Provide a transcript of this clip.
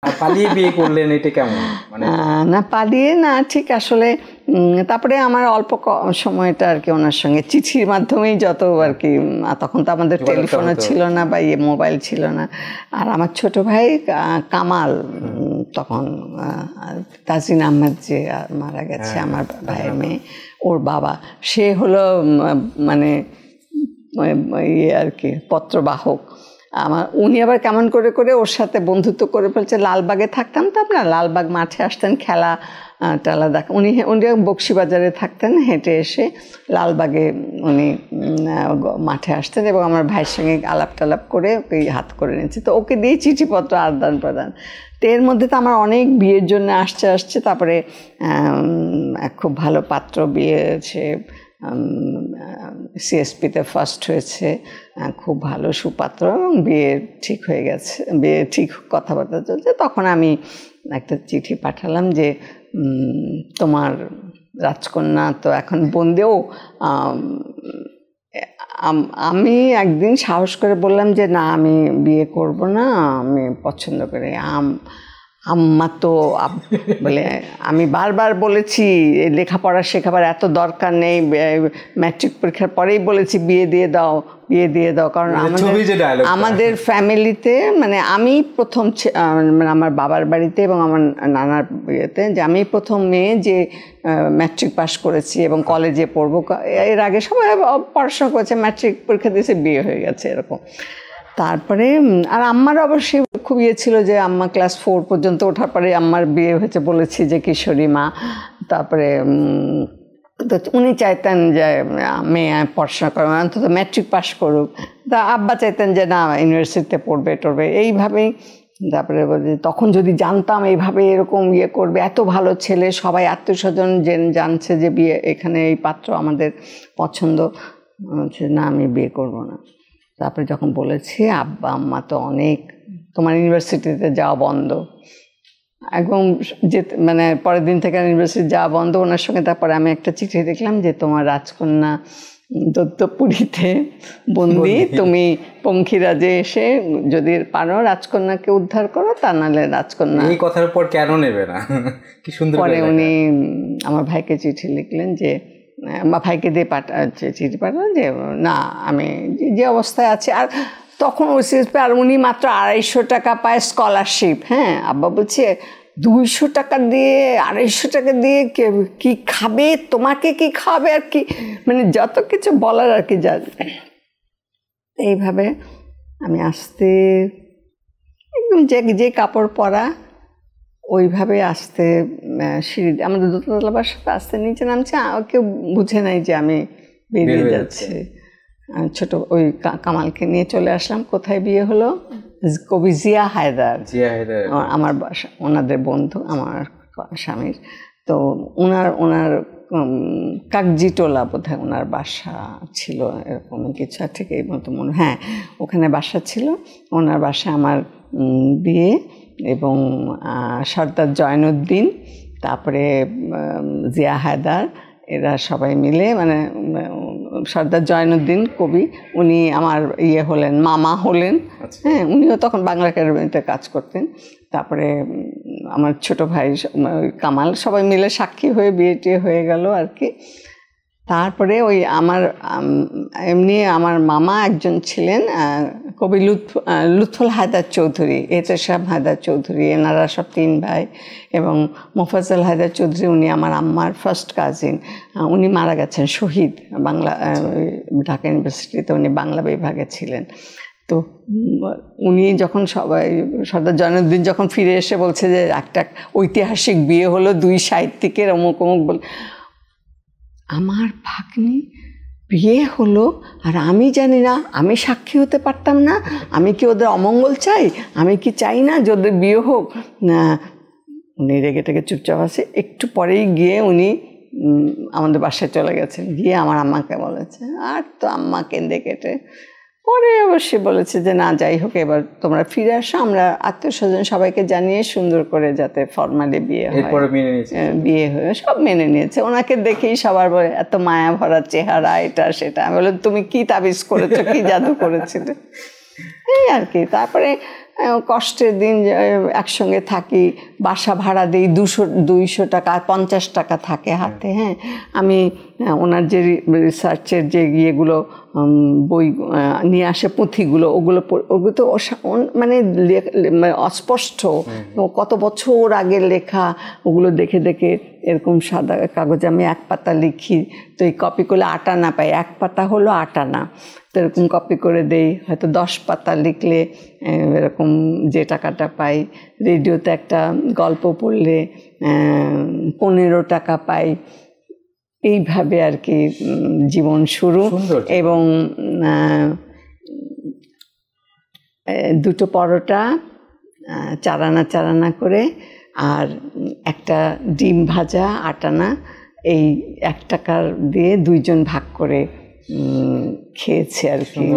পালিয়ে বিয়ে করলেন, এটা কেমন? মানে না পালিয়ে না, ঠিক আসলে তারপরে আমার অল্প সময়টা আর কি ওনার সঙ্গে চিঠির মাধ্যমেই যত আর কি, তখন তো আমাদের টেলিফোনও ছিল না বা মোবাইল ছিল না। আর আমার ছোট ভাই কামাল, তখন তাজিন আহমেদ যে মারা গেছে, আমার ভাইয়ের মেয়ে, ওর বাবা, সে হলো মানে ইয়ে আর কি পত্রবাহক। উনি আবার কেমন করে করে ওর সাথে বন্ধুত্ব করে ফেলছে। লালবাগে থাকতাম তো, আপনার লালবাগ মাঠে আসতেন খেলা টেলা দেখ, উনি বক্সিবাজারে থাকতেন, হেঁটে এসে লালবাগে উনি মাঠে আসতেন এবং আমার ভাইয়ের সঙ্গে আলাপ টালাপ করে ওকে হাত করে নিয়েছে। তো ওকে দিয়ে চিঠিপত্র আদান প্রদান। তো এর মধ্যে তো আমার অনেক বিয়ের জন্য আসছে। তারপরে খুব ভালো পাত্র বিয়ে হয়েছে, সিএসপিতে ফার্স্ট হয়েছে, খুব ভালো সুপাত্র, এবং বিয়ে ঠিক হয়ে গেছে, বিয়ে ঠিক কথাবার্তা চলছে। তখন আমি একটা চিঠি পাঠালাম যে তোমার রাজকন্যা তো এখন বন্দেও। আমি একদিন সাহস করে বললাম যে না, আমি বিয়ে করব না, আমি পছন্দ করি। আম্মা তো বলে, আমি বারবার বলেছি লেখাপড়া শেখাবার এত দরকার নেই, ম্যাট্রিক পরীক্ষার পরেই বলেছি বিয়ে দিয়ে দাও, বিয়ে দিয়ে দাও। কারণ আমাদের ফ্যামিলিতে মানে আমি প্রথম, মানে আমার বাবার বাড়িতে এবং আমার নানার বিয়েতে, যে আমি প্রথম মেয়ে যে ম্যাট্রিক পাস করেছি এবং কলেজে পড়বো। এর আগে সবাই পড়াশোনা করেছে, ম্যাট্রিক পরীক্ষা দিয়েছে, বিয়ে হয়ে গেছে এরকম। তারপরে আর আম্মার অবশ্যই খুব ইয়ে ছিল যে আম্মা ক্লাস 4 পর্যন্ত ওঠার পরে আম্মার বিয়ে হয়েছে, বলেছি যে কিশোরী মা। তারপরে তো উনি চাইতেন যে মেয়ে পড়াশোনা করবে, অন্তত ম্যাট্রিক পাস করুক। তা আব্বা চাইতেন যে না, ইউনিভার্সিটিতে পড়বে এইভাবেই। তারপরে তখন যদি জানতাম এইভাবে এরকম ইয়ে করবে, এত ভালো ছেলে, সবাই আত্মীয়স্বজন জানছে যে বিয়ে এখানে এই পাত্র আমাদের পছন্দ, না আমি বিয়ে করব না। তারপরে যখন বলেছি, আব্বা আম্মা তো অনেক, তোমার ইউনিভার্সিটিতে যাওয়া বন্ধ একদম, যে মানে পরের দিন থেকে ইউনিভার্সিটি যাওয়া বন্ধ ওনার সঙ্গে। তারপরে আমি একটা চিঠি দেখলাম যে তোমার রাজকন্যা দত্তপুরীতে বন্দি, তুমি পঙ্খিরাজে এসে যদি পারো রাজকন্যাকে উদ্ধার করো, তা নাহলে রাজকন্যা। এই কথার উপর কেন নেবে না? কি সুন্দর। পরে উনি আমার ভাইকে চিঠি লিখলেন যে, বা ভাইকে দিয়ে চিঠি পাঠালেন যে না, আমি যে অবস্থায় আছি। আর তখন ওই সিএসপি, আর উনি মাত্র 250 টাকা পায় স্কলারশিপ। হ্যাঁ, আব্বা বলছে 200 টাকা দিয়ে, 250 টাকা দিয়ে কি খাবে, তোমাকে কি খাবে, আর কি মানে যত কিছু বলার আর কি। এইভাবে আমি আসতে একদম যে কাপড় পরা ওইভাবে আসতে, সিঁড়ি আমাদের দোতলা বাসাতে আসতে নিচে নামছে, কেউ বুঝে নাই যে আমি বেরিয়ে যাচ্ছি। ছোট ওই কামালকে নিয়ে চলে আসলাম। কোথায় বিয়ে হলো? কবি জিয়া হায়দার, আমার বাসা, ওনাদের বন্ধু আমার স্বামীর। তো ওনার কাকজিটোলা বোধহয় ওনার বাসা ছিল, এরকম কিছু, ঠিক এই মতো মনে, হ্যাঁ ওখানে বাসা ছিল। ওনার বাসায় আমার বিয়ে, এবং সর্দার জয়নুদ্দিন, তারপরে জিয়া হায়দার, এরা সবাই মিলে, মানে সর্দার জয়নুদ্দিন কবি, উনি আমার ইয়ে হলেন, মামা হলেন। হ্যাঁ, উনিও তখন বাংলা একাডেমিতে কাজ করতেন। তারপরে আমার ছোট ভাই কামাল, সবাই মিলে সাক্ষী হয়ে বিয়েটি হয়ে গেল আর কি। তারপরে ওই আমার এমনি আমার মামা একজন ছিলেন কবি লুৎফুল হায়দার চৌধুরী, এহতেশাম হায়দার চৌধুরী, এনারা সব 3 ভাই, এবং মোফাজ্জল হায়দার চৌধুরী, উনি আমার আম্মার ফার্স্ট কাজিন। উনি মারা গেছেন শহীদ, বাংলা ঢাকা ইউনিভার্সিটিতে উনি বাংলা বিভাগে ছিলেন। তো উনি যখন সর্দার জয়নুদ্দিন যখন ফিরে এসে বলছে যে একটা ঐতিহাসিক বিয়ে হলো 2 সাহিত্যিকের, অমুক অমুক বল, আমার ভাগ্নি বিয়ে হলো আর আমি জানি না, আমি সাক্ষী হতে পারতাম না। আমি কি ওদের অমঙ্গল চাই? আমি কি চাই না যে ওদের বিয়ে হোক? না, উনি রেগে টেগে চুপচাপ আছে। একটু পরেই গিয়ে উনি আমাদের বাসায় চলে গেছেন, গিয়ে আমার আম্মাকে বলেছে। আর তো আম্মা কেঁদে কেটে পরে অবশ্যই বলেছে যে না, যাই হোক, এবার তোমরা ফিরে আসো, আমরা আত্মীয় স্বজন সবাইকে জানিয়ে সুন্দর করে যাতে ফর্মালি বিয়ে হয়। বিয়ে হয়ে সব মেনে নিয়েছে। ওনাকে দেখেই সবার বলে এত মায়া ভরা চেহারা, এটা সেটা। আমি বললাম তুমি কি তাবিজ করেছো, কি জাদু করেছিলে, এই আর কি। তারপরে কষ্টের দিন একসঙ্গে থাকি, বাসা ভাড়া দিই, 200 টাকা 50 টাকা থাকে হাতে। হ্যাঁ, আমি ওনার যে রিসার্চের যে ইয়েগুলো বই নিয়ে আসে, পুঁথিগুলো, ওগুলো তো মানে অস্পষ্ট, কত বছর আগের লেখা, ওগুলো দেখে দেখে এরকম সাদা কাগজে আমি 1 পাতা লিখি, তো এই কপি করলে 8 আনা পাই, 1 পাতা হলো 8 আনা, তো এরকম কপি করে দেই। হয়তো 10 পাতা লিখলে এরকম যে টাকাটা পাই। রেডিওতে একটা গল্প পড়লে 15 টাকা পাই। এইভাবে আর কি জীবন শুরু। এবং 2টো পরোটা 4 আনা করে, আর একটা ডিম ভাজা 8 আনা, এই 1 টাকার দিয়ে 2 জন ভাগ করে খেয়েছে আর কি।